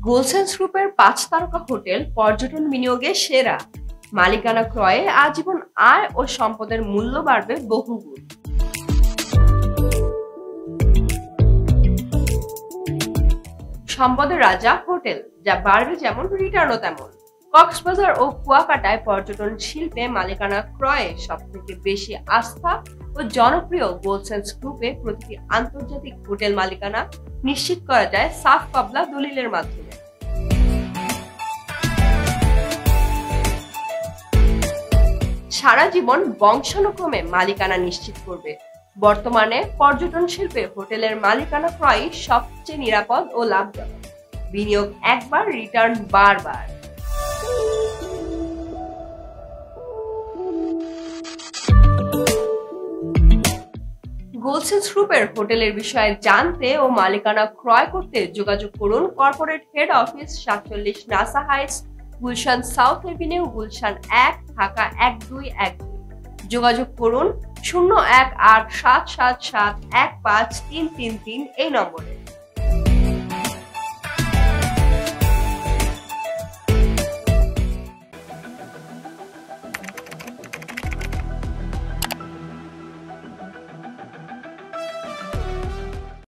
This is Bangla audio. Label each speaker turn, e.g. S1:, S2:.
S1: গোলসেন্স গ্রুপের ৫ তারকা হোটেল পর্যটন বিনিয়োগে সেরা। মালিকানা ক্রয়ে আজীবন আয় ও সম্পদের মূল্য বাড়বে বহুগুণ। সম্পদের রাজা হোটেল, যা বাড়বে যেমন রিটার্নও তেমন। কক্সবাজার ও কুয়াকাটায় পর্যটন শিল্পে মালিকানা ক্রয়ে সবথেকে বেশি আস্থা ও জনপ্রিয় গোলসেন্স গ্রুপে প্রতিটি আন্তর্জাতিক হোটেল মালিকানা নিশ্চিত করা যায় সাফ পাবলা দলিলের মাধ্যমে। সারা জীবন বংশানুক্রমে মালিকানা নিশ্চিত করবে। বর্তমানে পর্যটন শিল্পে হোটেলের মালিকানা ক্রয়ই সবচেয়ে নিরাপদ ও লাভজনক। বিনিয়োগ একবার, রিটার্ন বারবার। গোলসেন্স গ্রুপের হোটেলের বিষয়ে জানতে ও মালিকানা ক্রয় করতে যোগাযোগ করুন corporate head office, ৪৭ NASA Heights, Gulshan south Avenue, Gulshan ১, Dhaka ১২১২। যোগাযোগ করুন ০১৮৭৭৭১৫৩৩৩ এই নম্বরে।